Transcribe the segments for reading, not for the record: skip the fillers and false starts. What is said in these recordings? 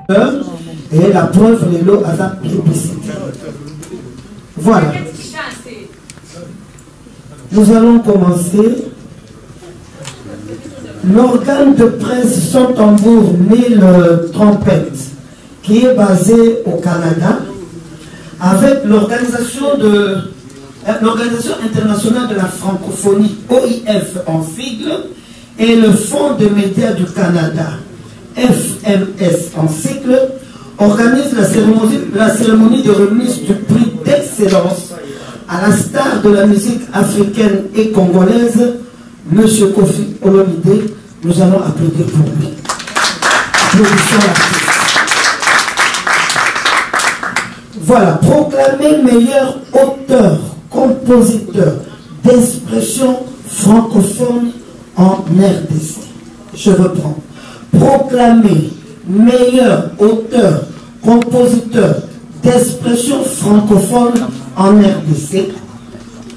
Et la preuve, les lots à la publicité. Voilà. Nous allons commencer. L'organe de presse Son Tambour 1000 trompettes, qui est basé au Canada, avec l'Organisation internationale de la francophonie, OIF en sigle, et le Fonds des médias du Canada, FMS en sigle, organise la cérémonie de remise du prix d'excellence à la star de la musique africaine et congolaise, M. Kofi Olomide. Nous allons applaudir pour lui. Applaudissons l'artiste. Voilà, proclamé meilleur auteur, compositeur d'expression francophone en RDC. Je reprends. Proclamé meilleur auteur, compositeur d'expression francophone en RDC.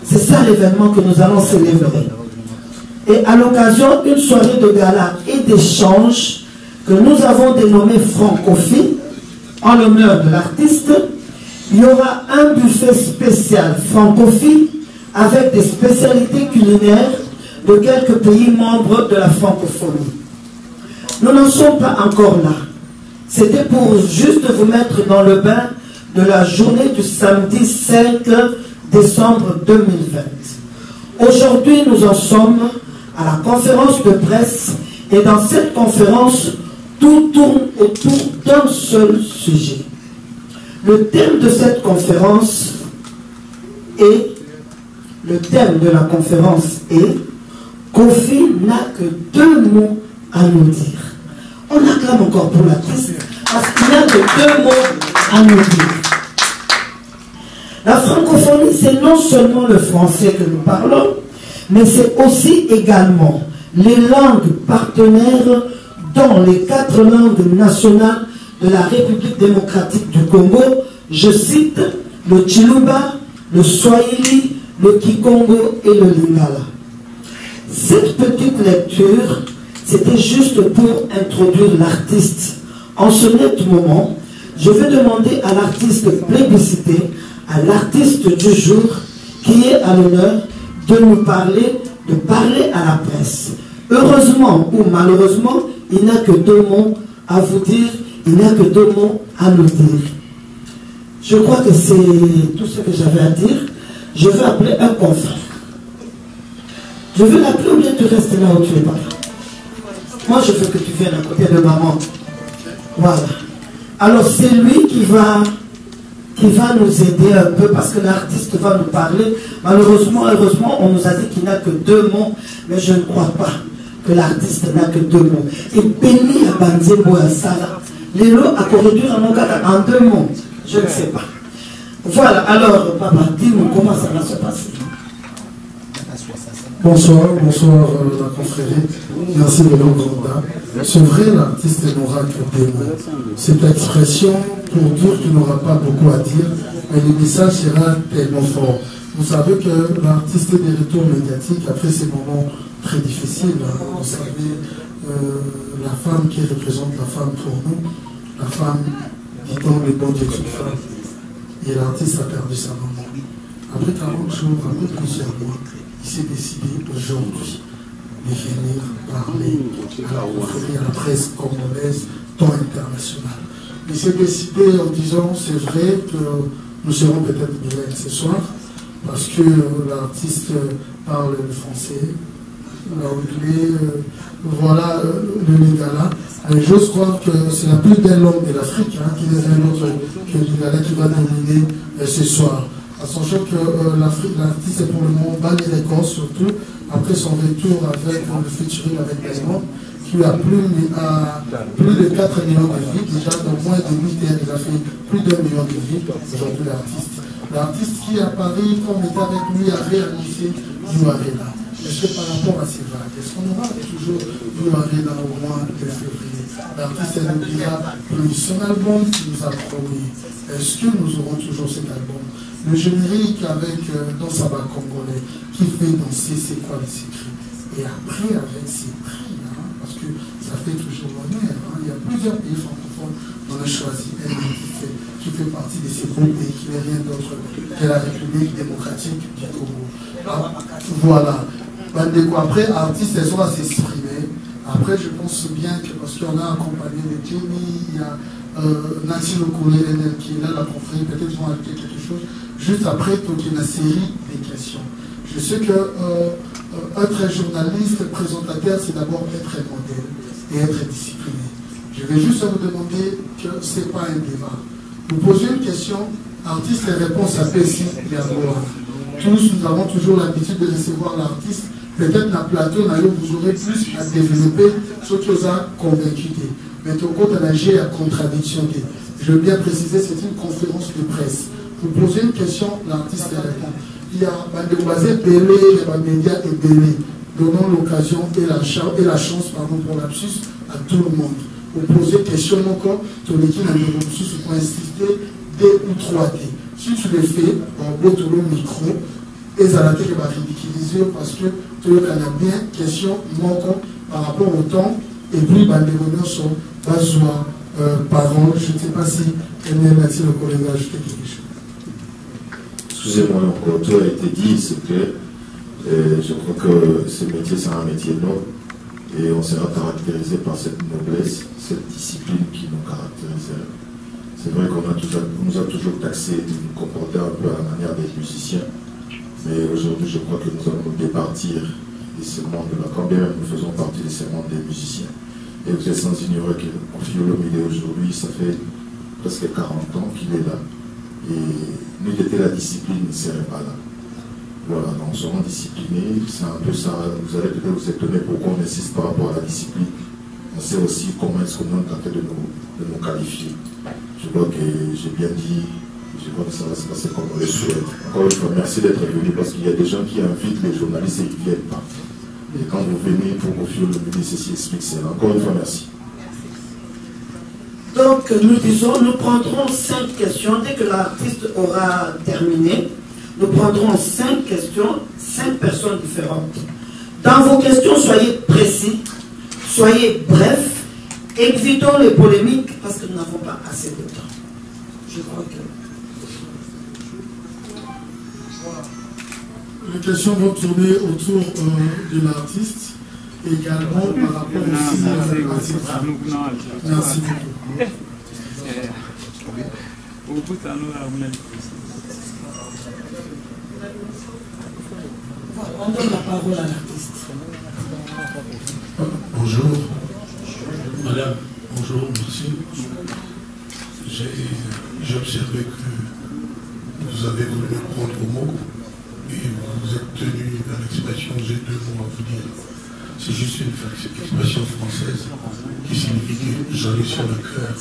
C'est ça l'événement que nous allons célébrer. Et à l'occasion d'une soirée de gala et d'échange que nous avons dénommée Francophi, en l'honneur de l'artiste, il y aura un buffet spécial Francophi avec des spécialités culinaires de quelques pays membres de la francophonie. Nous n'en sommes pas encore là. C'était pour juste vous mettre dans le bain de la journée du samedi 5 décembre 2020. Aujourd'hui, nous en sommes à la conférence de presse et dans cette conférence, tout tourne autour d'un seul sujet. Le thème de cette conférence est, le thème de la conférence est Kofi n'a que 2 mots à nous dire. On acclame encore pour l'artiste parce qu'il n'a que 2 mots à nous dire. La francophonie, c'est non seulement le français que nous parlons, mais c'est aussi également les langues partenaires dont les 4 langues nationales de la République démocratique du Congo, je cite le Chiluba, le Swahili, le Kikongo et le Lingala. Cette petite lecture, c'était juste pour introduire l'artiste. En ce net moment, je vais demander à l'artiste plébiscité, à l'artiste du jour, qui est à l'honneur de nous parler, de parler à la presse. Heureusement ou malheureusement, il n'a que 2 mots à vous dire, il n'a que 2 mots à nous dire. Je crois que c'est tout ce que j'avais à dire. Je vais appeler un confrère. Je veux l'appeler ou bien tu restes là où tu es pas. Moi, je veux que tu viennes à côté de maman. Voilà. Alors, c'est lui qui va nous aider un peu parce que l'artiste va nous parler. Malheureusement, heureusement, on nous a dit qu'il n'a que 2 mots, mais je ne crois pas que l'artiste n'a que 2 mots. Et béni à Banzebo et Sala. Les lots à corriger en 2 mots. Je ne sais pas. Voilà, alors, papa, dis-nous comment ça va se passer. Bonsoir, la confrérie. Merci de l'Ouganda. C'est vrai, l'artiste n'aura que 2 mots. Cette expression, pour dire qu'il n'aura pas beaucoup à dire, mais le message sera tellement fort. Vous savez que l'artiste des retours médiatiques, après ces moments très difficiles, vous savez, la femme qui représente la femme pour nous, la femme qui donne les bons Dieu d'une femme, et l'artiste a perdu sa maman. Après 40 jours, après plusieurs mois, il s'est décidé aujourd'hui de venir parler à la presse congolaise, tant internationale. Il s'est décidé en disant, c'est vrai que nous serons peut-être bilingues ce soir, parce que l'artiste parle le français, l'anglais, voilà, le lingala. Mais j'ose croire que c'est la plus belle langue de l'Afrique, qui est un autre que le lingala qui va dominer ce soir. Sachant que l'artiste est pour le moment bat les records, surtout après son retour avec le featuring avec Diamond, qui a plus de 4 millions de vues. Déjà dans moins de 8 heures, il a fait plus d'1 million de vues aujourd'hui l'artiste. L'artiste qui à Paris, quand on était avec lui, a réalisé New Arena. Est-ce que par rapport à ces vagues, est-ce qu'on aura toujours New Arena au mois de février? L'artiste nous dira plus son album qui nous a promis. Est-ce que nous aurons toujours cet album? Le générique avec Dansaba Congolais qui fait danser c'est quoi les secrets. Et après avec ses prix, parce que ça fait toujours l'honneur. Il y a plusieurs pays francophones dans le République démocratique du Congo. Voilà. Après, artistes, elles sont à s'exprimer. Après, je pense bien que parce qu'on a accompagné les Jenny, il y a Nancy Lokoulé qui est là, la confrérie, peut-être qu'ils vont ajouter quelque chose. Juste après, donc, il y a une série des questions. Je sais que être journaliste, présentateur, c'est d'abord être un modèle et être discipliné. Je vais juste vous demander que ce n'est pas un débat. Vous posez une question, artiste, les réponses à Pessi, il y a tous, nous avons toujours l'habitude de recevoir l'artiste. Peut-être dans le plateau, vous aurez plus à développer ce qui vous a convaincu. Mais au compte de la contradiction. Je veux bien préciser, c'est une conférence de presse. Vous posez une question, l'artiste répond. Il y a basé Bélé, les médias et Bélé. Donnons l'occasion et la chance pour lapsus à tout le monde. Vous posez question encore, tu l'équipe dans le pour insister D ou 3D. Si tu le fais, en beau tour le micro, et ça va être ridiculisé parce que tu as bien question manquant par rapport au temps et puis les réunions sont besoin parole. Je ne sais pas si Mathieu le collègue a ajouté quelque chose. Excusez-moi, encore tout a été dit, c'est que je crois que ce métier c'est un métier noble et on sera caractérisé par cette noblesse, cette discipline qui nous caractérise. C'est vrai qu'on nous a toujours taxé de nous comporter un peu à la manière des musiciens. Mais aujourd'hui, je crois que nous allons nous départir de ce monde-là, quand bien même nous faisons partie de ce monde des musiciens. Et vous êtes sans ignorer que Ophiolomide aujourd'hui, ça fait presque 40 ans qu'il est là. Et nous était la discipline ne serait pas là. Voilà, donc nous serons disciplinés, c'est un peu ça. Vous allez peut-être vous étonner pourquoi on insiste par rapport à la discipline. On sait aussi comment est-ce qu'on est en train de nous qualifier. Je crois que j'ai bien dit. Je crois que ça va se passer comme on le souhaite. Encore une fois, merci d'être venu parce qu'il y a des gens qui invitent les journalistes et ils ne viennent pas. Et quand vous venez pour confier le ministre, ceci explique cela. Encore une fois, merci. Donc, nous disons, nous prendrons 5 questions. Dès que l'artiste aura terminé, nous prendrons 5 questions, 5 personnes différentes. Dans vos questions, soyez précis, soyez brefs, évitons les polémiques parce que nous n'avons pas assez de temps. Je crois que... Les questions vont tourner autour de l'artiste, également par rapport aussi à l'artiste. Merci beaucoup. On donne la parole à l'artiste. Bonjour, madame, bonjour, merci. J'ai observé que vous avez voulu me prendre au mot. Et vous êtes tenu à l'expression, j'ai 2 mots à vous dire. C'est juste une expression française qui signifie que j'en ai sur le cœur.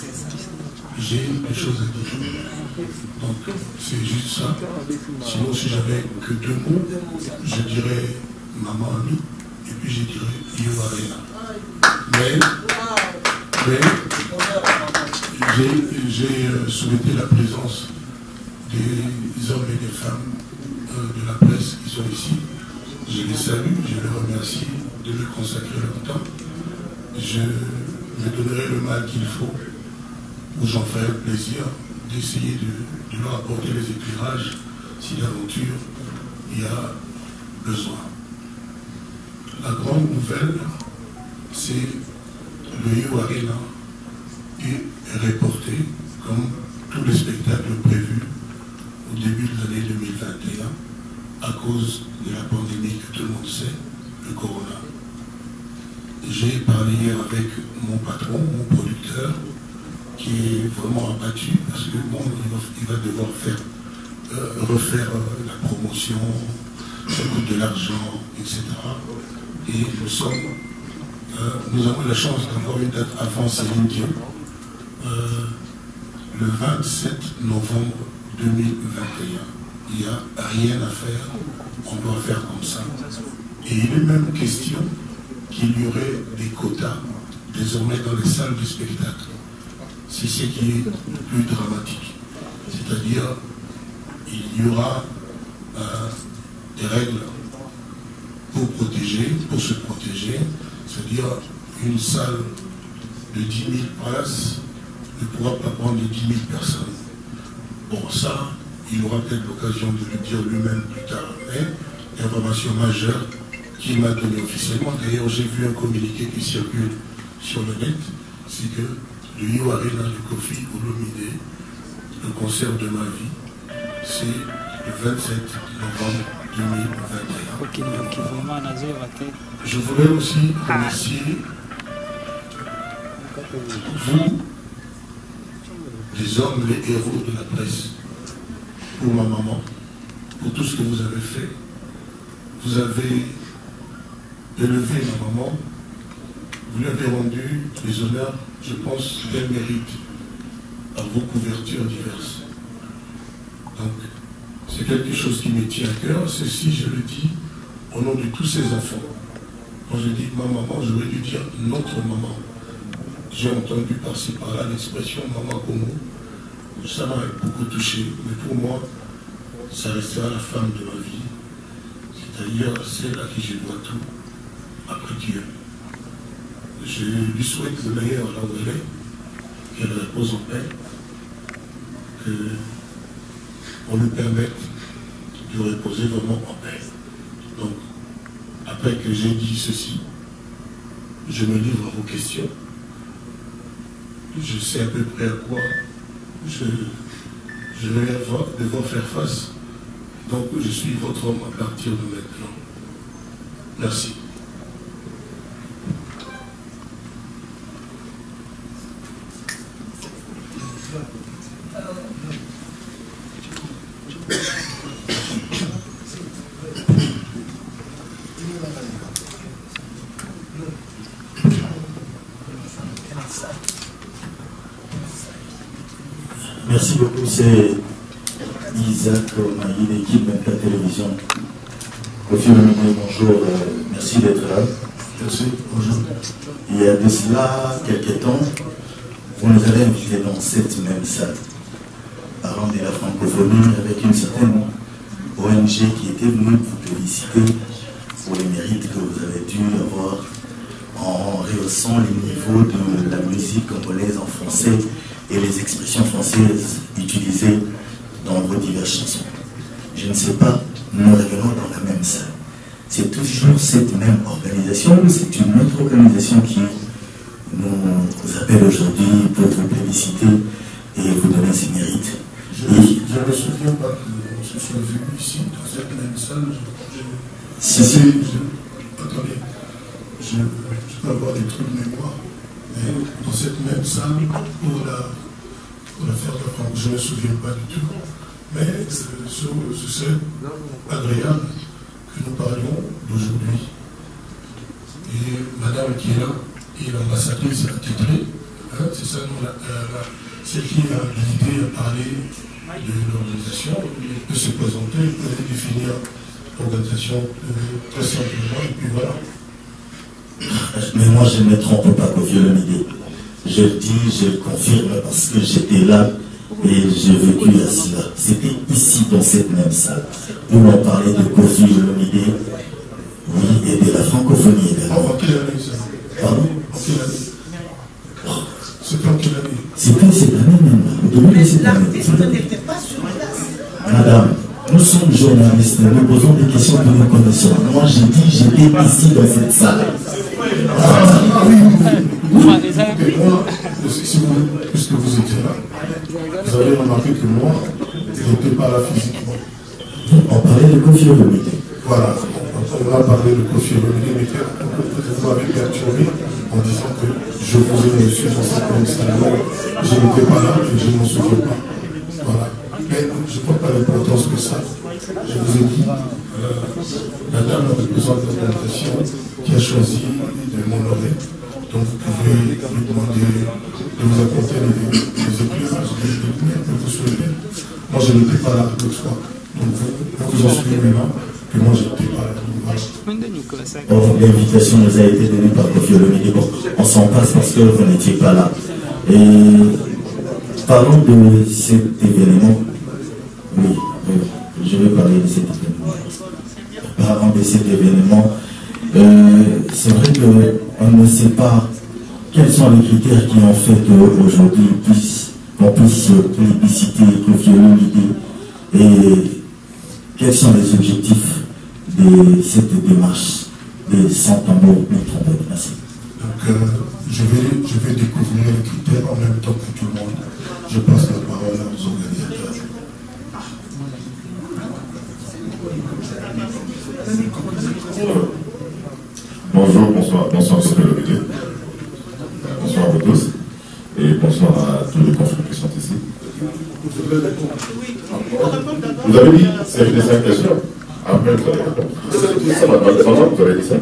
J'ai des choses à dire. Donc, c'est juste ça. Sinon, si j'avais que 2 mots, je dirais maman amie, et puis je dirais Yo Arena. Mais j'ai souhaité la présence des hommes et des femmes de la presse qui sont ici. Je les salue, je les remercie de me consacrer leur temps. Je me donnerai le mal qu'il faut, ou j'en ferai le plaisir d'essayer de leur apporter les éclairages si d'aventure il y a besoin. La grande nouvelle, c'est le Yo Arena est reporté comme tous les spectacles prévus au début de l'année 2021 à cause de la pandémie que tout le monde sait, le corona. J'ai parlé hier avec mon patron, mon producteur, qui est vraiment abattu parce que bon, il va devoir refaire la promotion, ça coûte de l'argent, etc. Et nous avons la chance d'avoir une date avant Céline Dion, le 27 novembre 2021. Il n'y a rien à faire, on doit faire comme ça. Et il est même question qu'il y aurait des quotas désormais dans les salles de spectacle. C'est ce qui est plus dramatique. C'est-à-dire, il y aura des règles pour se protéger, c'est-à-dire une salle de 10 000 places ne pourra pas prendre 10 000 personnes. Bon, ça, il aura peut-être l'occasion de le dire lui-même plus tard. Mais information majeure qu'il m'a donnée officiellement, d'ailleurs j'ai vu un communiqué qui circule sur le net, c'est que le Yo Arena de Koffi Olomide, le concert de ma vie, c'est le 27 novembre 2021. Je voudrais aussi remercier vous, les hommes, les héros de la presse, pour ma maman, pour tout ce que vous avez fait. Vous avez élevé ma maman, vous lui avez rendu les honneurs, je pense, qu'elle mérite à vos couvertures diverses. Donc, c'est quelque chose qui me tient à cœur. Ceci, je le dis au nom de tous ces enfants. Quand je dis ma maman, j'aurais dû dire notre maman. J'ai entendu par-ci par-là l'expression maman Congo. Ça m'a beaucoup touché, mais pour moi, ça restera la femme de ma vie. C'est-à-dire celle à qui je dois tout, après Dieu. Je lui souhaite le meilleur là où elle est, qu'elle repose en paix, qu'on lui permette de reposer vraiment en paix. Donc, après que j'ai dit ceci, je me livre à vos questions. Je sais à peu près à quoi je vais devoir faire face. Donc, je suis votre homme à partir de maintenant. Merci. Merci beaucoup, c'est Isaac Maï, l'équipe de la télévision. Koffi Olomide, bonjour, merci d'être là. Merci, bonjour. Il y a de cela quelques temps, vous nous avez invités dans cette même salle, parlant de la francophonie, avec une certaine ONG qui était venue vous féliciter pour les mérites que vous avez dû avoir en rehaussant les niveaux de la musique congolaise en français et les expressions françaises utilisées dans vos diverses chansons. Je ne sais pas, nous revenons dans la même salle. C'est toujours cette même organisation ou c'est une autre organisation qui nous appelle aujourd'hui pour vous féliciter et vous donner ces mérites? Je ne me souviens pas qu'on se soit vu ici, dans cette même salle. Attendez, je peux avoir des trucs de mémoire, mais dans cette même salle, pour la faire de France, je ne me souviens pas du tout. Mais ce serait agréable que nous parlions d'aujourd'hui. Et madame qui est là, qui est l'ambassadrice attitrée, hein, c'est ça, celle qui a l'idée à parler de l'organisation, elle peut se présenter, elle peut définir l'organisation très simplement, et puis voilà. Mais moi je ne me trompe pas, Koffi Olomide. Je le dis, je le confirme parce que j'étais là et j'ai vécu à cela. C'était ici dans cette même salle où l'on parlait de Koffi Olomide, oui, et de la francophonie également. En quelle année ça? Pardon? En quelle année? C'était en quelle année? C'était cette année même, au début de cette année. L'artiste n'était pas sur place. Madame, nous sommes journalistes, nous posons des questions que nous connaissons. Moi j'ai dit, j'étais ici dans cette salle. Puisque vous étiez là, vous avez remarqué que moi, je n'étais pas là physiquement. On parlait de Koffi Olomide. Voilà, on a parlé de Koffi Olomide, mais vous m'avez perturbé en disant que je vous ai reçu dans cette même salle. Je n'étais pas là et je ne m'en souviens pas. Voilà. Mais je ne prends pas l'importance que ça. Je vous ai dit, la dame représente l'organisation qui a choisi de m'honorer. Donc vous pouvez lui demander de vous apporter les éclairages, des lumières que vous souhaitez. Moi je n'étais pas là l'autre fois. Donc vous en souvenez maintenant que moi je n'étais pas là. Bon, l'invitation nous a été donnée par Koffi Olomide. Bon, on s'en passe parce que vous n'étiez pas là. Et parlons de cet événement. Oui, je vais parler de cet événement. Parlons de cet événement. C'est vrai qu'on ne sait pas quels sont les critères qui ont fait qu'aujourd'hui on puisse plébisciter Koffi Olomide Et quels sont les objectifs de cette démarche de sans tambour ni trompette? Merci. Donc, je vais découvrir les critères en même temps que tout le monde. Je passe la parole aux organisateurs. Bonjour, bonsoir, monsieur le Comité. Bonsoir à vous tous. Et bonsoir à tous les confrères qui sont ici. Vous avez dit, c'est des 5 questions. Après, vous allez répondre. C'est ça, madame, vous avez dit ça?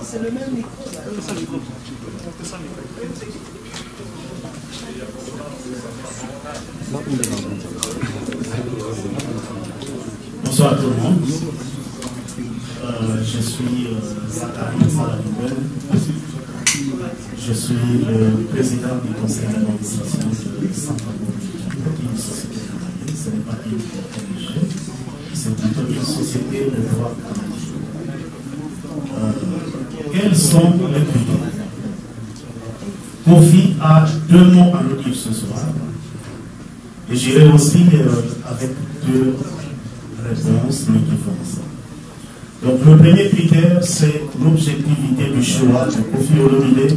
C'est le même micro. Bonsoir à tout le monde. Je suis Zachary Salamouel. Je suis le président du conseil d'administration de Saint-Tambour, une société canadienne. Ce n'est pas une ONG, c'est plutôt une société de droit canadien. Quels sont les critères? Kofi a 2 mots à nous dire ce soir. Et j'irai aussi avec 2 réponses, mais qui vont ensemble. Donc le premier critère, c'est l'objectivité du choix de Kofi Olomide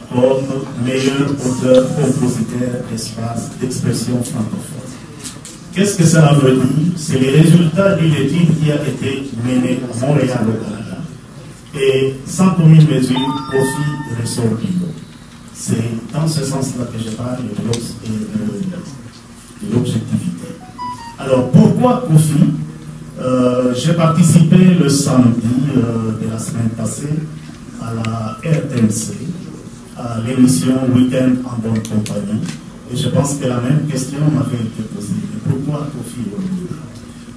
comme meilleur auteur, compositeur d'espace d'expression francophone. Qu'est-ce que cela veut dire? C'est les résultats d'une étude qui a été menée à Montréal au Canada. Et sans commune mesure, Kofi ressort du lot. C'est dans ce sens-là que je parle de l'objectivité. Alors pourquoi Kofi? J'ai participé le samedi de la semaine passée à la RTNC, à l'émission Week-end en bonne compagnie. Et je pense que la même question m'avait été posée. Et pourquoi Kofi Olomide?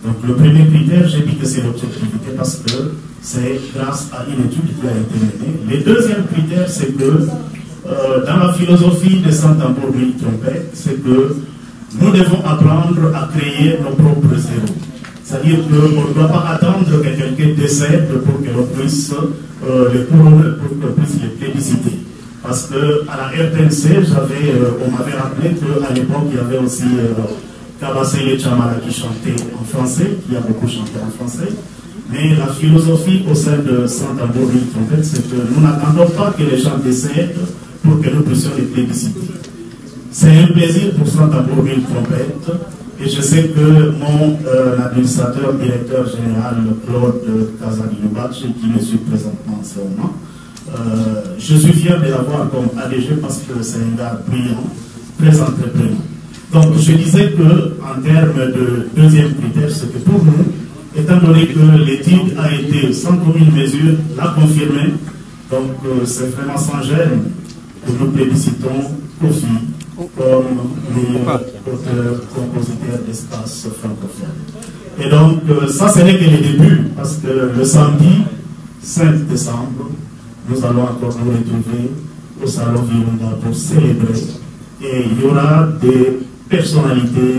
Donc le premier critère, j'ai dit que c'est l'objectivité parce que c'est grâce à une étude qui a été menée. Le deuxième critère, c'est que dans la philosophie de Saint-Tambour ni trompette, c'est que nous devons apprendre à créer nos propres héros. C'est-à-dire qu'on ne doit pas attendre que quelqu'un décède pour que l'on puisse les couronner, pour qu'on puisse les plébisciter. Parce qu'à la RTNC, on m'avait rappelé qu'à l'époque, il y avait aussi Kabassé Chamara qui chantait en français, qui a beaucoup chanté en français. Mais la philosophie au sein de Saint-Tambour ni trompette, c'est que nous n'attendons pas que les gens décèdent pour que nous puissions les plébisciter. C'est un plaisir pour Saint-Tambour ni trompette. Et je sais que mon administrateur, directeur général, Claude Casadinobac, qui me suit présentement en ce moment, je suis fier de l'avoir comme ADG parce que c'est un gars brillant, très entreprenant. Donc je disais qu'en termes de deuxième critère, c'est que pour nous, étant donné que l'étude a été sans commune mesure, l'a confirmé, donc c'est vraiment sans gêne que nous plébiscitons Kofi comme meilleur auteur, compositeur d'espace francophone. Et donc, ça, ce n'est que le début, parce que le samedi 5 décembre, nous allons encore nous retrouver au Salon Virunga pour célébrer. Et il y aura des personnalités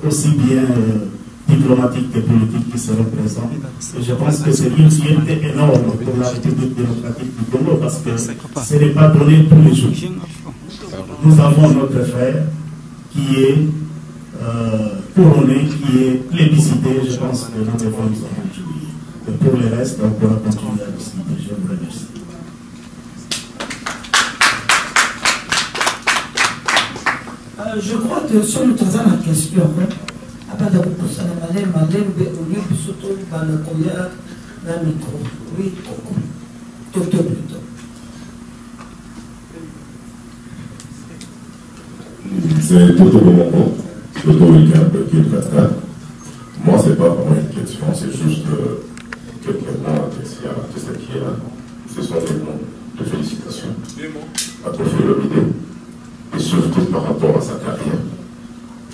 aussi bien diplomatiques que politiques qui seront présentes. Et je pense que c'est une fierté énorme pour la République démocratique du Congo, parce que ce n'est pas donné tous les jours. Nous avons notre frère qui est couronné, qui est plébiscité. Je pense que nous devons nous en réjouir. Et pour le reste, on pourra continuer à discuter. Je vous remercie. Je crois que sur le trésor la question, après de repousser la madame, au lieu de surtout dans le courrier, dans le micro. Oui, Toto plutôt. C'est Toto Bomongo, Toto Weekend qui est 24. Moi, c'est pas vraiment une question, c'est juste quelques mots appréciés à l'artiste qui est là. Ce sont des mots de félicitations à Kofi Olomide, et surtout par rapport à sa carrière.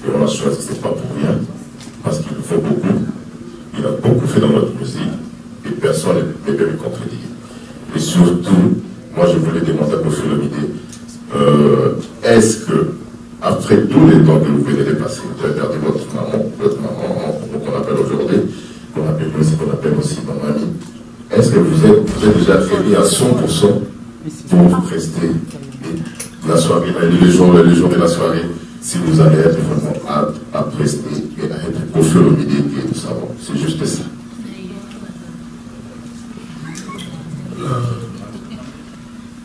Et on l'a choisi, c'est pas pour rien, parce qu'il faut beaucoup. Il a beaucoup fait dans notre musique, et personne ne peut lui contredire. Et surtout, moi je voulais demander à Kofi Olomide, est-ce que, après tous les temps que vous venez de passer, vous avez perdu votre maman, qu'on appelle aujourd'hui, qu'on appelle aussi maman, est-ce que vous êtes déjà réuni à 100% pour rester la soirée, le jour de la soirée, si vous allez être vraiment à prester et à être confiant au milieu et tout ça. Bon, c'est juste ça.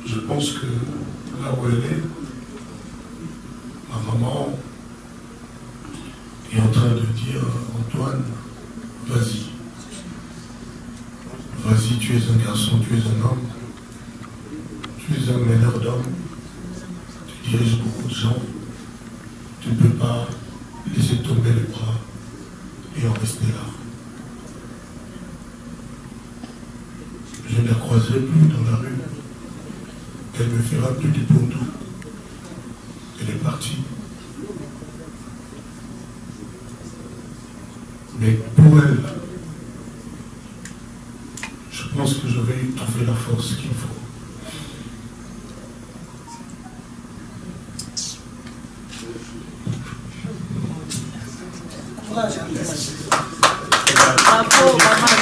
Je pense que là où elle est, ma maman est en train de dire Antoine, vas-y. Vas-y, tu es un garçon, tu es un homme. Tu es un meneur d'hommes. Tu diriges beaucoup de gens. Tu ne peux pas laisser tomber les bras et en rester là. Je ne la croiserai plus dans la rue. Elle me fera plus du pondou. Elle est partie. Mais pour elle, je pense que je vais trouver la force qu'il faut. Bravo, maman.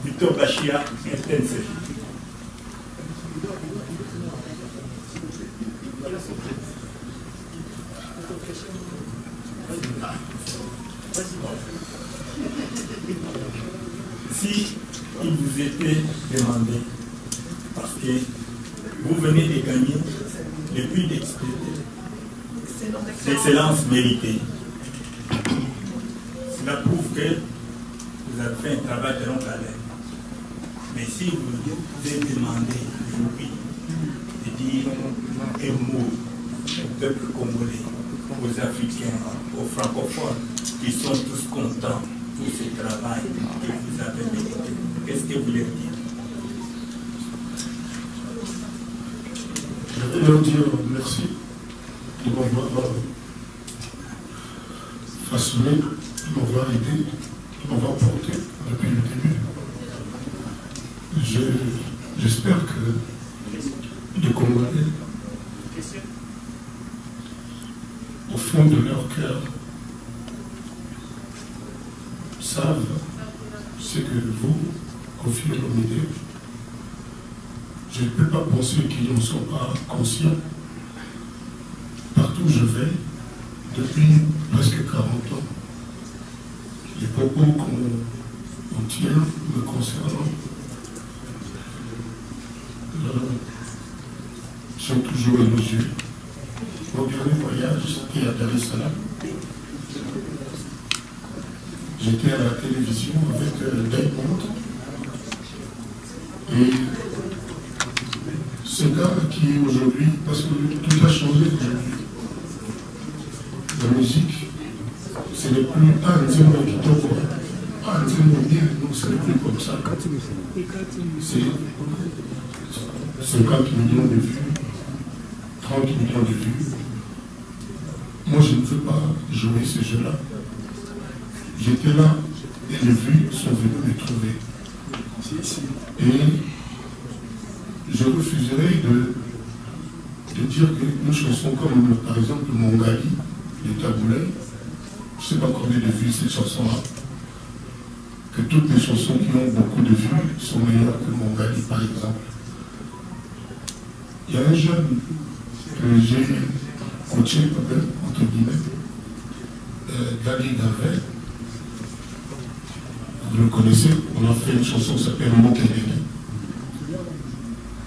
Victor Bachia, RTNC. Si il vous était demandé, parce que vous venez de gagner le prix d'excellence méritée, cela prouve que vous avez fait un travail de longue haleine. Mais si vous êtes demandé aujourd'hui de dire un mot au peuple congolais, aux Africains, aux francophones, qui sont tous contents pour ce travail que vous avez mérité, qu'est-ce que vous leur dites? Je vais leur dire merci de m'avoir façonné, de m'avoir aidé, de m'avoir porté depuis le début. J'espère que les Congolais, au fond de leur cœur, savent ce que vous, Koffi Olomide, je ne peux pas penser qu'ils n'en sont pas conscients. Partout où je vais, depuis presque 40 ans, les propos qu'on tient me concernant sont toujours élogieux. Mon dernier voyage, c'était à Dar es Salaam. J'étais à la télévision avec Diamond. Et ce gars qui aujourd'hui, parce que tout a changé aujourd'hui, la musique, ce n'est plus un Nzembo Kitoko, un Nzembo Bien, non, ce n'est plus comme ça. C'est 50 millions de vues, 30 millions de vues. Moi, je ne veux pas jouer ce jeu-là. J'étais là et les vues sont venues me trouver. Et je refuserais de dire qu'une chanson comme, par exemple, Mongali, de Taboulay, je ne sais pas combien de vues cette chanson-là, que toutes les chansons qui ont beaucoup de vues sont meilleures que Mongali, par exemple. Il y a un jeune que j'ai coaché, entre guillemets, Gali Gavet. Vous le connaissez, on a fait une chanson qui s'appelle Mokelele.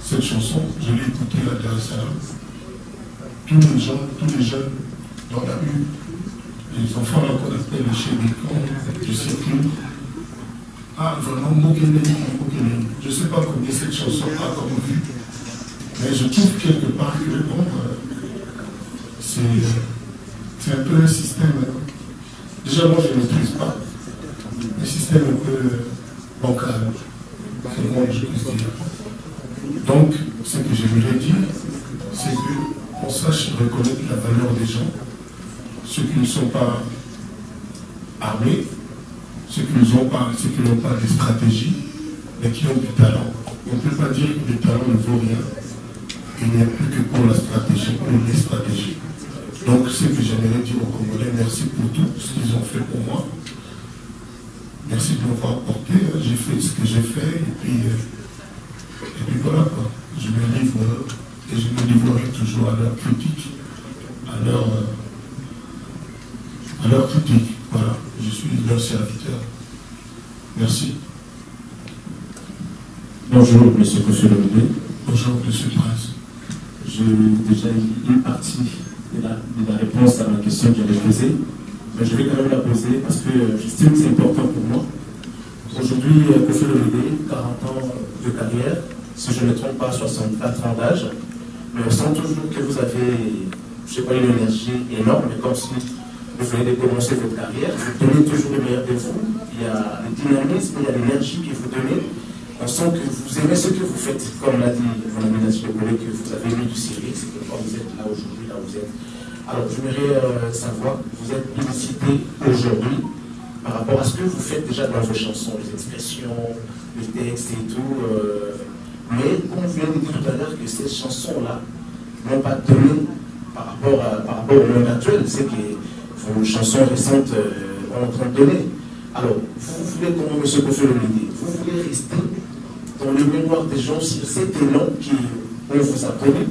Cette chanson, je l'ai écoutée à Dar es Salaam. Tous les jeunes dans la rue, les enfants là qu'on appelle les chébicons, du circuit. Ah, vraiment, Mokelele. Je ne sais pas combien cette chanson a comme vue, mais je trouve quelque part que bon, c'est un peu un système. Déjà, moi, je ne maîtrise pas. Le système un peu bancal, c'est moi que je puisse dire. Donc, ce que j'aimerais dire, c'est qu'on sache reconnaître la valeur des gens, ceux qui ne sont pas armés, ceux qui n'ont pas de stratégie, mais qui ont du talent. On ne peut pas dire que le talent ne vaut rien. Il n'y a plus que pour la stratégie, pour les stratégies. Donc, ce que j'aimerais dire aux Congolais, merci pour tout ce qu'ils ont fait pour moi. Merci de m'avoir porté. J'ai fait ce que j'ai fait et puis voilà quoi. Je me livre et je me livrerai toujours à leur critique, à leur critique. Voilà, je suis leur serviteur. Merci. Bonjour, M. Koscielny. Bonjour, M. Prince. J'ai déjà eu une partie de la réponse à ma question que j'avais posée, mais je vais quand même la poser parce que j'estime que c'est important pour moi. Aujourd'hui, Koscielny, 40 ans de carrière, si je ne me trompe pas, 64 ans d'âge, mais on sent toujours que vous avez, je ne sais pas, une énergie énorme, mais comme si vous venez de commencer votre carrière, vous donnez toujours le meilleur de vous, il y a le dynamisme, il y a l'énergie que vous donnez. On sent que vous aimez ce que vous faites, comme l'a dit mon ami Nancy Le Goulet, que vous avez mis du sérieux, c'est pourquoi vous êtes là aujourd'hui, là où vous êtes. Alors, j'aimerais savoir, vous êtes publicité aujourd'hui par rapport à ce que vous faites déjà dans vos chansons, les expressions, les textes et tout. Mais, comme vous venez de dire tout à l'heure, que ces chansons-là n'ont pas donné par rapport au monde actuel, c'est que vos chansons récentes ont en train de donner. Alors, vous voulez, comment M. Koscielny, vous voulez rester dans les mémoires des gens sur cet élan qu'on vous a connu,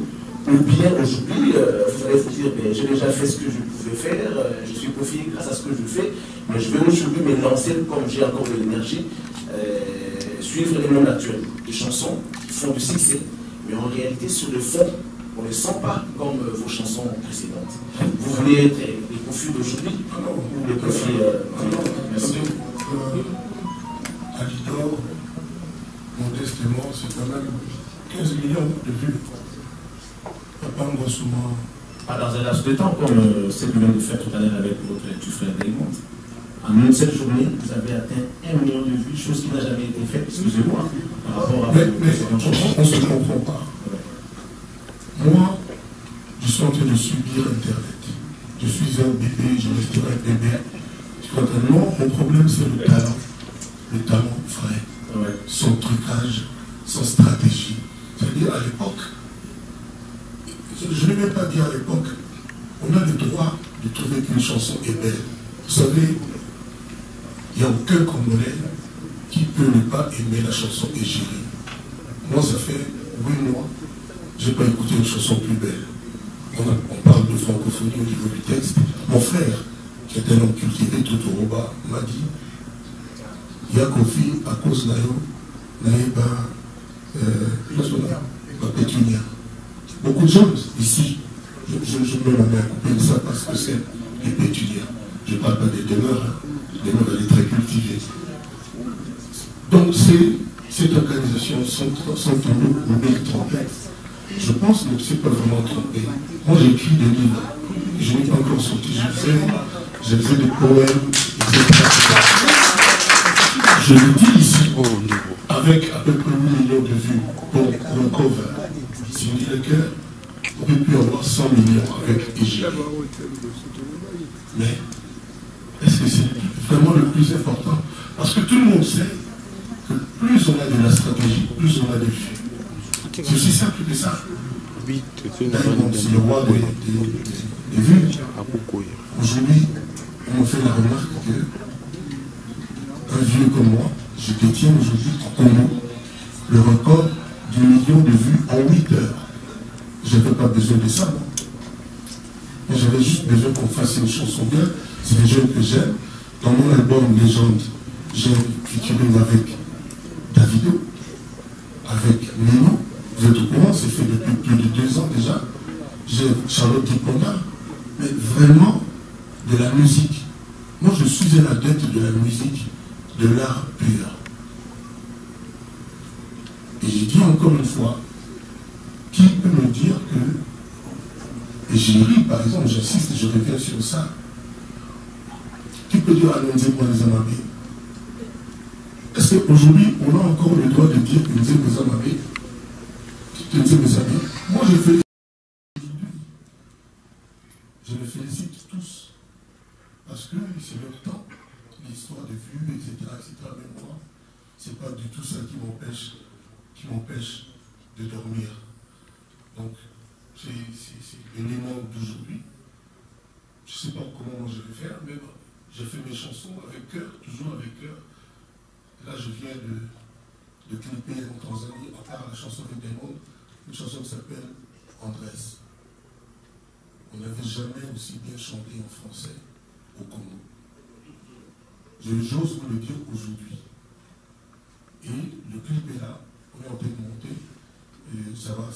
ou bien aujourd'hui, vous allez vous dire, j'ai déjà fait ce que je pouvais faire, je suis confié grâce à ce que je fais, mais je vais aujourd'hui me lancer, comme j'ai encore de l'énergie, suivre les mondes actuels, des chansons qui font du succès, mais en réalité, sur le fond, on ne les sent pas comme vos chansons précédentes. Vous voulez être les confus d'aujourd'hui ou les confus... Merci. Alidor, modestement, c'est quand même 15 millions de vues. Pas souvent. Pas dans un laps de temps, comme ce que vous venez de faire tout à l'heure avec votre frère Desmond. En une seule journée, vous avez atteint 1 million de vues, chose qui n'a jamais été faite, excusez-moi, par rapport à... Mais on ne se comprend pas. Moi, je suis en train de subir Internet. Je suis un bébé, je resterai un bébé. Non, mon problème c'est le talent vrai, son trucage, son stratégie. C'est-à-dire à l'époque, je ne vais pas dire à l'époque, on a le droit de trouver qu'une chanson est belle. Vous savez, il n'y a aucun Congolais qui peut ne pas aimer la chanson Égérie. Moi, ça fait 8 mois, je n'ai pas écouté une chanson plus belle. On parle de francophonie au niveau du texte. Mon frère, qui est un homme cultivé tout au bas, m'a dit Yakofi, à cause naïba, pétunia. Beaucoup de gens ici, je mets ma main à couper de ça parce que c'est les pétunias. Je ne parle pas des demeures, les demeures elle est très cultivée. Donc cette organisation sans tambour ou bien trompette, je pense que je ne suis pas vraiment trompé. Moi j'écris des livres, je n'ai pas encore sorti, je faisais des poèmes, etc. Je le dis ici, avec à peu près 8 millions de vues pour un cover. Si on dit le cœur, on aurait pu avoir 100 millions avec Égérie. Mais est-ce que c'est vraiment le plus important? Parce que tout le monde sait que plus on a de la stratégie, plus on a de vues. C'est aussi simple que ça. C'est le roi des vues. Aujourd'hui, on me fait la remarque qu'un vieux comme moi, je détiens aujourd'hui au Congo le record du million de vues en 8 heures. Je n'avais pas besoin de ça, moi. Mais j'avais juste besoin qu'on fasse une chanson bien. C'est des jeunes que j'aime. Dans mon album Légende, j'ai featuring avec Davido, avec Nino. Vous êtes au courant, c'est fait depuis plus de 2 ans déjà. J'ai Charlotte Diponda. Mais vraiment, de la musique. Moi, je suis un adepte de la musique, de l'art pur. Et j'ai dit encore une fois, qui peut me dire que, et Égérie, par exemple, j'insiste, je reviens sur ça, qui peut dire à Nzembo Nzamabé? Est-ce qu'aujourd'hui, on a encore le droit de dire que Nzembo Nzamabé, moi je félicite, je les félicite tous, parce que c'est leur temps, l'histoire de vues, etc., mais moi, c'est pas du tout ça qui m'empêche de dormir. Donc, c'est l'élément d'aujourd'hui. Je ne sais pas comment je vais faire, mais bon, j'ai fait mes chansons avec cœur, toujours avec cœur, Là, je viens de clipper en Tanzanie, à part la chanson de Diamond, une chanson qui s'appelle Andrés. On n'avait jamais aussi bien chanté en français au Congo. J'ose vous le dire aujourd'hui. Et le clip est là, on est en train de monter, et ça va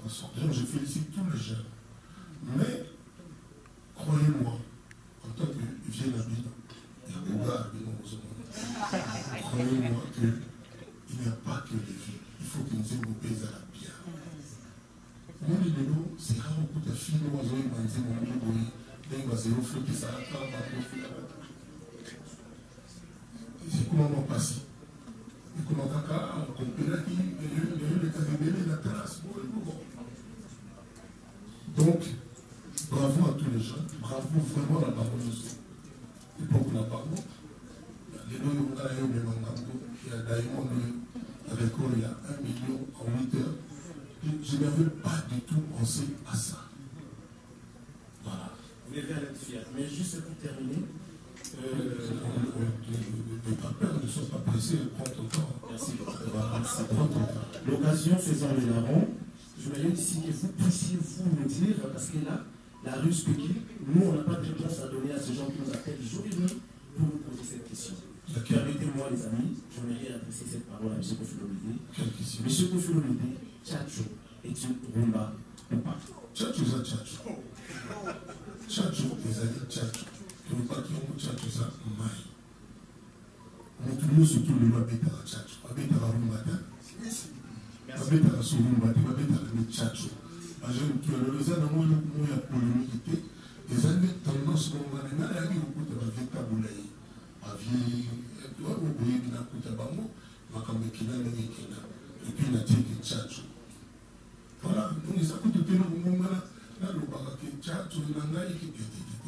sortir. Je félicite tous les jeunes. Mais, croyez-moi, en tant que vieux Nabino, il y a beaucoup de croyez-moi qu'il n'y a pas que les vieux. Il faut que nous ayons pays à la bière. Moi, les vélos, c'est rare beaucoup de filles, moi, j'ai eu un zéro, j'ai zéro flot qui s'arrête là, c'est comment on passe. Et comment on comprend qu'il y a eu le caribéné, la terrasse. Donc, bravo à tous les jeunes, bravo vraiment à la parole. Et pour la parole, les deux, il y a Diamond avec eux, il y a 1 million en 8 heures. Je n'avais pas du tout pensé à ça. Voilà. Vous devez aller être fier. Mais juste pour terminer, ne pas peur, ne sois pas pressé, prends ton temps. Merci. L'occasion faisant le larron, je voulais ici que vous puissiez vous me dire, parce que là, la rue Speki, nous, on n'a pas de réponse à donner à ces gens qui nous appellent jour et nuit pour nous poser cette question. Permettez-moi, les amis, je voudrais adresser cette parole à M. Kofi Olomide. M. Kofi Olomide, Tchatcho est-il rumba ou pas? Tchatcho, c'est Tchatcho. Tchatcho, les amis, Tchatcho. Rumba qui ont Tchatcho, ça, maï. On trouve surtout le mabeta à Tchatcho. Mabeta à rumba, mabeta à surumba, mabeta à Tchatcho. Les gens ont polémique. Les années tendance, on a eu beaucoup de vocabulaire. Et puis il a dit que Tchatcho. Voilà, nous les avons tout là le baraque Tchatcho, il a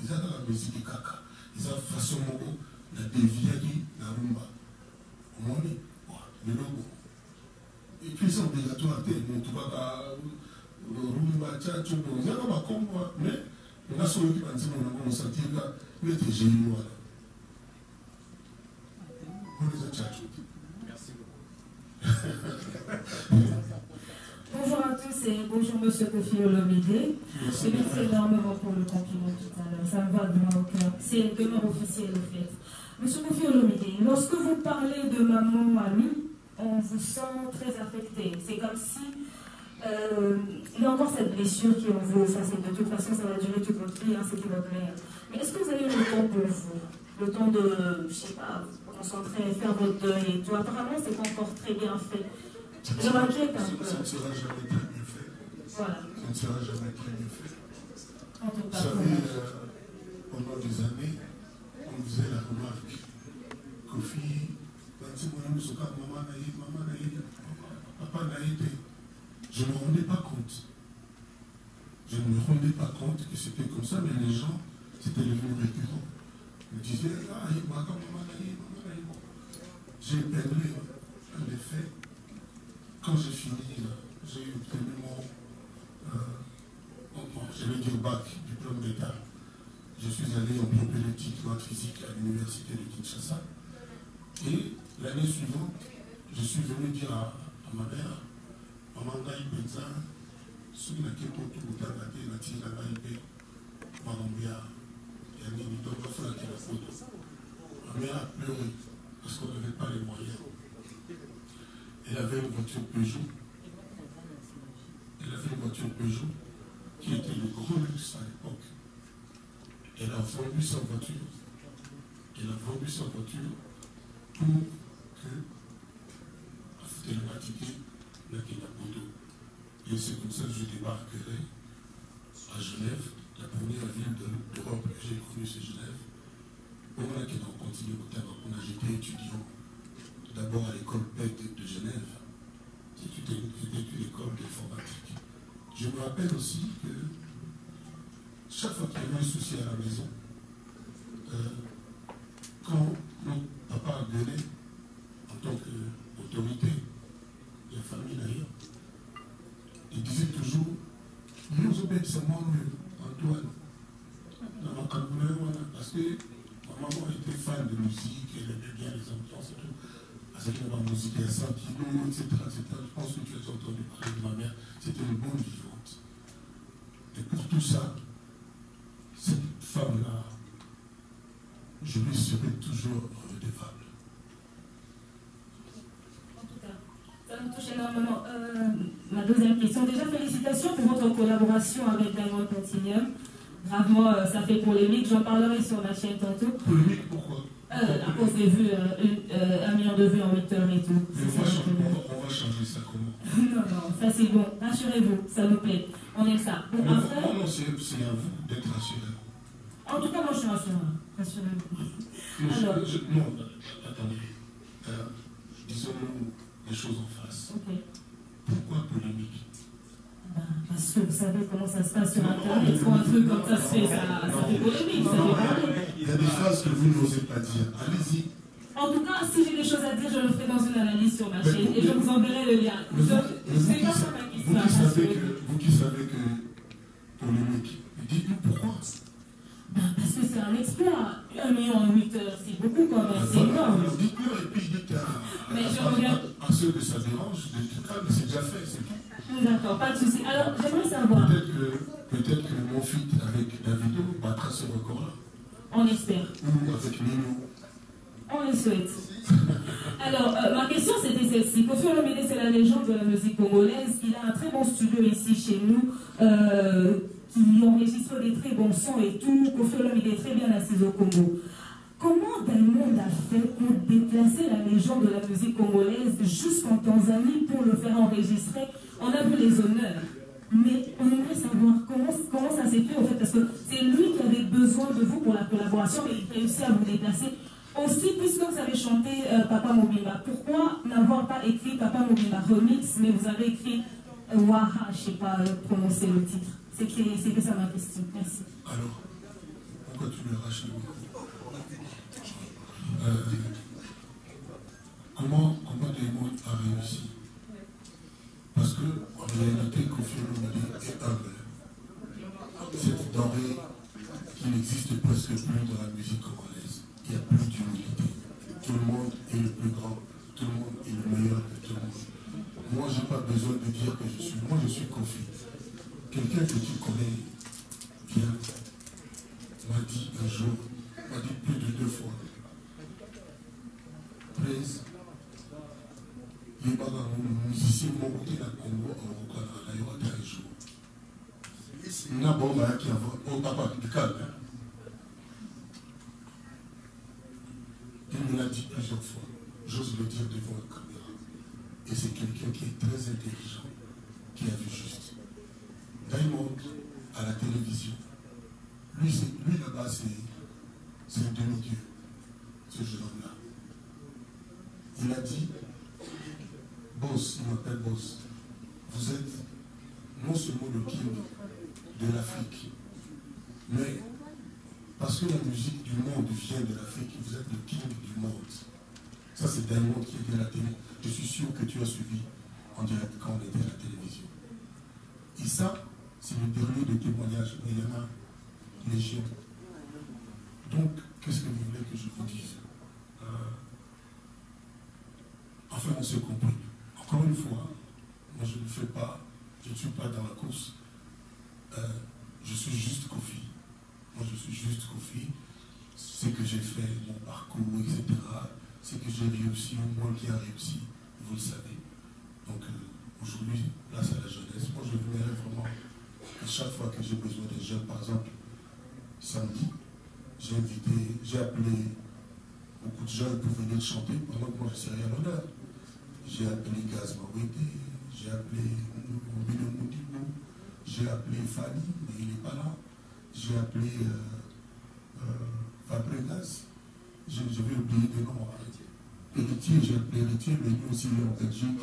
ils ont la musique caca, ils ont façon de dévier la rumba. Au moins, le logo. Et puis c'est obligatoire, tu vas rumba Tchatcho, on a comme moi, mais on a sauvé qui pensait qu'on a senti là, il était génial. Merci beaucoup. Bonjour à tous et bonjour Monsieur Kofi Olomide. Et merci énormément pour le compliment tout à l'heure. Ça me va droit au cœur. C'est demain officiel au fait. Monsieur Kofi Olomide, lorsque vous parlez de maman à lui, on vous sent très affecté. C'est comme si il y a encore cette blessure qui en vous. Ça, de toute façon, ça va durer toute votre vie. Hein, c'était votre mère. Mais est-ce que vous avez le temps pour vous? Le temps de, je sais pas, vous concentrer, faire votre deuil et tout. Apparemment, c'est pas encore très bien fait. Je m'inquiète un peu. Ça ne sera jamais très bien fait. Voilà. Ça ne sera jamais très bien fait. Vous savez, pendant des années, on faisait la remarque. Kofi, papa n'a été. Je ne me rendais pas compte. Je ne me rendais pas compte que c'était comme ça, mais les gens, c'était devenu récurrent. Me disait, ah, j'ai épinglé un effet. Quand j'ai fini, j'ai obtenu je vais dire bac, diplôme d'État. Je suis allé en propédeutique, maths physique à l'université de Kinshasa. Et l'année suivante, je suis venu dire à ma mère, maman Gaï Benza, celui qui est pour tout le temps, ma mère a pleuré parce qu'on n'avait pas les moyens. Elle avait une voiture Peugeot. Elle avait une voiture Peugeot qui était le gros luxe à l'époque. Elle a vendu sa voiture. Elle a vendu sa voiture pour que elle m'a tiqué la Bordeaux. Et c'est comme ça que je débarquerai à Genève, la première ville d'Europe que j'ai connue, c'est Genève. On a continué au terrain. J'étais étudiant d'abord à l'école PEC de Genève. C'était une école d'informatique. Je me rappelle aussi que chaque fois qu'il y avait un souci à la maison, quand notre papa gueulait en tant qu'autorité de la famille d'ailleurs, il disait toujours, nous obéissons Antoine, dans ma parce que ma maman était fan de musique, elle aimait bien les ambiances et tout. parce que la musique est sentiment, etc., etc. Je pense que tu as entendu parler de ma mère, c'était une bonne vivante. Et pour tout ça, cette femme-là, je lui serai toujours redevable. En tout cas, ça me touche énormément. Ma deuxième question, déjà félicitations pour votre collaboration avec Diamond Platinum. Gravement, ça fait polémique, j'en parlerai sur ma chaîne tantôt. Polémique, pourquoi? À cause des vues, 1 million de vues en 8 heures et tout. Mais on va changer ça comment? Non, ça c'est bon, rassurez-vous, ça nous plaît. On aime ça. Bon, après... Non, c'est à vous d'être rassuré. En tout cas, moi je suis rassuré. Alors... Non, attendez. Disons-nous les choses en face. Ok. Pourquoi polémique? Parce que vous savez comment ça se passe sur Internet, quand un truc comme ça se fait, ça fait polémique, ça fait parler. Il y a des phrases que vous n'osez pas dire. Allez-y. En tout cas, si j'ai des choses à dire, je le ferai dans une analyse sur ma chaîne et je vous enverrai le lien. C'est pas ça ma question. Vous qui savez que polémique, dites-nous pourquoi. Parce que c'est un exploit. 1 million en 8 heures, c'est beaucoup quand même, c'est énorme. Dites-nous et puis dites à ceux que ça dérange, mais c'est déjà fait, c'est tout. D'accord, pas de souci. Alors, j'aimerais savoir. Peut-être que mon feat avec Davido battra ce record-là. On espère. Ou avec Nino. On le souhaite. Alors, ma question c'était celle-ci. Koffi Olomide, c'est la légende de la musique congolaise. Il a un très bon studio ici chez nous, qui enregistre des très bons sons et tout. Koffi Olomide est très bien assis au Congo. Comment Diamond a fait pour déplacer la légende de la musique congolaise jusqu'en Tanzanie pour le faire enregistrer? On a vu les honneurs, mais on aimerait savoir comment ça s'est fait en fait, parce que c'est lui qui avait besoin de vous pour la collaboration, mais il réussit à vous déplacer. Aussi, puisque vous avez chanté Papa Mobimba, pourquoi n'avoir pas écrit Papa Mobimba Remix, mais vous avez écrit Waha, je ne sais pas prononcer le titre. C'était ça ma question. Merci. Alors, pourquoi tu lui arraches le micro? Comment Diamond a réussi? Parce que, en réalité, Koffi Olomide est humble. Cette denrée qui n'existe presque plus dans la musique congolaise. Il n'y a plus d'humilité. Tout le monde est le plus grand. Tout le monde est le meilleur de tout le monde. Moi, je n'ai pas besoin de dire que je suis. Moi, je suis Koffi. Quelqu'un que tu connais bien m'a dit un jour, m'a dit plus de 2 fois. Praise. Les musiciens m'ont goûté la Congo en Rwanda, il y a un jour. Il y a un bon qui a un papa du calme. Il me l'a dit plusieurs fois. J'ose le dire devant la caméra. Et c'est quelqu'un qui est très intelligent, qui a vu juste. Diamond, à la télévision, lui là-bas, c'est un demi-dieu, ce jeune homme-là. Il a dit, Boss, il m'appelle Boss, vous êtes non seulement le king de l'Afrique, mais parce que la musique du monde vient de l'Afrique, vous êtes le king du monde. Ça, c'est Diamond qui était à la télé. Je suis sûr que tu as suivi en direct quand on était à la télévision. Et ça, c'est le dernier de témoignages, mais il y en a légion. Donc, qu'est-ce que vous voulez que je vous dise? Enfin, on s'est compris. Encore une fois, moi je ne fais pas, je ne suis pas dans la course. Je suis juste Koffi. Moi je suis juste Koffi. C'est que j'ai fait, mon parcours, etc. C'est que j'ai réussi, moi qui a réussi, vous le savez. Donc aujourd'hui, place à la jeunesse. Moi je voudrais vraiment, à chaque fois que j'ai besoin des jeunes, par exemple, samedi, j'ai appelé beaucoup de jeunes pour venir chanter pendant que moi je serai à l'honneur. J'ai appelé Gaz Mawete, j'ai appelé Mobile Moudibou, j'ai appelé Fanny, mais il n'est pas là. J'ai appelé Fabregas, je vais oublier des noms. Héritier, j'ai appelé Héritier, mais lui aussi il est en Belgique.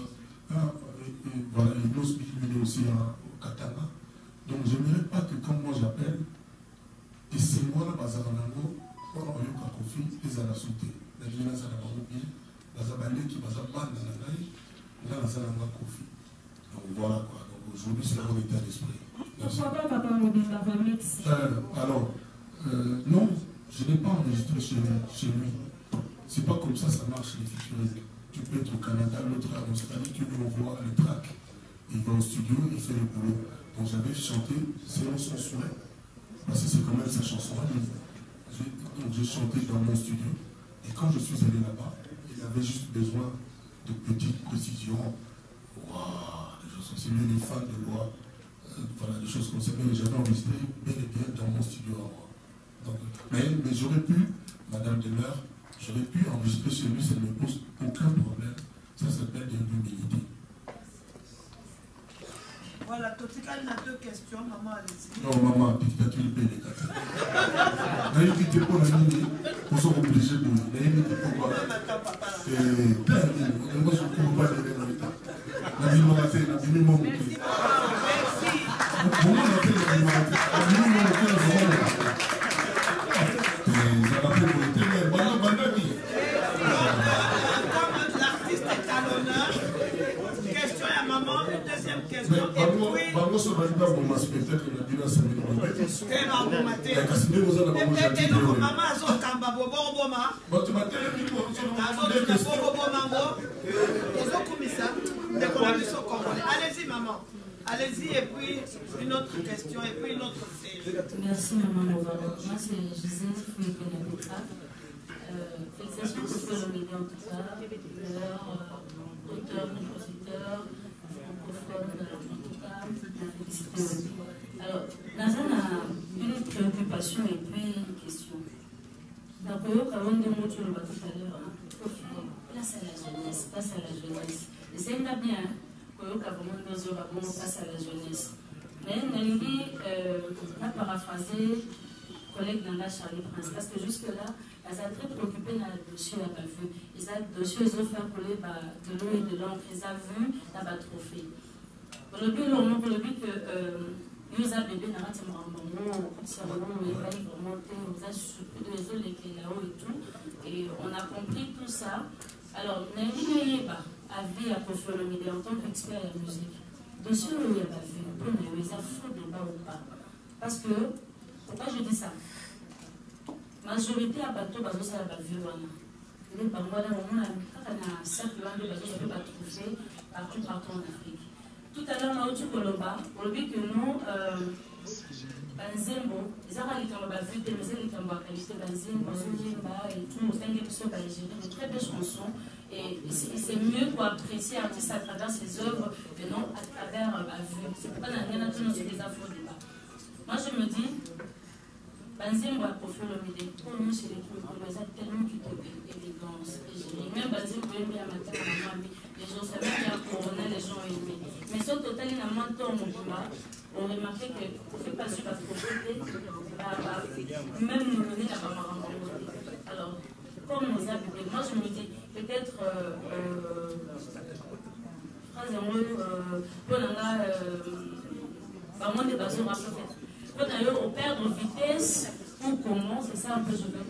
Voilà, il est aussi au Katana. Donc je n'aimerais pas que quand moi j'appelle, et c'est moi là, Bazaranango, on a eu un Koffi, ils ont la sauté. Mais je n'ai pas bien. Qui donc voilà quoi. Donc aujourd'hui c'est mon état d'esprit. Pourquoi pas Papa Mobimba Remix? Alors, non, je n'ai pas enregistré chez lui. C'est pas comme ça marche les featuring. tu peux être au Canada, l'autre en Australie, tu lui envoies le track. Il va au studio, il fait le boulot. Donc j'avais chanté selon son souhait, parce que c'est quand même sa chanson. Donc j'ai chanté dans mon studio. Et quand je suis allé là-bas, il avait juste besoin de petites précisions. Waouh, des choses comme ça. Lui, il est fan de loi. Voilà, des choses comme ça. Mais j'avais enregistré bel et bien dans mon studio à moi. Donc, mais j'aurais pu, Madame Demeure, j'aurais pu enregistrer chez lui, ça ne me pose aucun problème. Ça s'appelle de l'humilité. Voilà, Totika, il a 2 questions, maman, allez-y. Non, maman, tu as tué les gars. D'ailleurs, tu t'es pour la nuit, pour se obliger de nous. D'ailleurs, tu t'es pour quoi? Moi, je ne comprends pas les résultats. La vie m'a raté, la vie m'a raté. Merci. Comment on appelle la vie m'a raté? La vie m'a raté, la vie m'a raté. Ça va faire pour l'éternel. Comme l'artiste est à l'honneur, question à maman, une deuxième question. Et puis. Bango so baliba boma spectacle na bina samedi mobete. Tellement bon matin. Ya kasine boza na bango jati. Donc maman azo kamba bobo boma. Bato matele biko so Azo bobo mango. Ozo kumisa. Dès qu'on a vu son congolais. Allez-y maman. Allez-y et puis une autre question et puis une autre série. Merci maman Movalo. Moi c'est Gisèle Fouille-Penapetra. Félicitations pour le milieu en tout cas. Auteur, compositeur, francophone en tout cas. Félicitations. Alors, Nazan a une préoccupation et puis une question. D'abord, quand on dit mot tout à l'heure, place à la jeunesse, place à la jeunesse. Et c'est bien, Koyoka vraiment dans un wagon face à la jeunesse. Mais Nalingi a paraphrasé collègue Nanga Charlie Prince parce que jusque-là, ils sont très préoccupés dans le dossier à vu. Ils ont le dossier, ils ont fait coller de l'eau et de l'encre, ils ont vu dans le trophée. Pour le but que nous avons bébé dans le moment, il va y remonter, on a surpris de réseaux là-haut et tout. Et on a compris tout ça. Alors, Nalingi a vu à Kofiolomide en tant qu'expert en musique. Dossier où il n'y a pas vu, ils ont faux débat ou pas. Parce que, pourquoi je dis ça? Majorité à bateau, bateau, ça va vivre. Les Bangois, on a un cercle de bateaux, ça peut pas trouver partout en Afrique. Tout à l'heure, on a eu Koloba, pour le but que nous, Banzembo, les Arabes qui ont vu des musiques qui ont qualité, Banzembo, Zumba et tout, au sein de de très belles chansons. Et c'est mieux pour apprécier l'artiste à travers ses œuvres et non à travers la vue. C'est pourquoi on a rien à tout sur les afro-débats. Moi, je me dis, Banzembo a Kofiolomide, pour nous, c'est les tellement d'évidence. Même Banzembo a mis à matin à la les gens savaient qu'il y a un corona, les gens ont aimé. Mais ce total, il y a un mentor au mouvement. On remarquait qu'on ne fait pas suivre à côté, même nous donner la maman. Alors, comme nous avons dit, moi je me dis, peut-être, phrase en mot, pour vraiment des bases à peut-être. Pour d'ailleurs, on perd en vitesse ou comment, c'est ça un peu je veux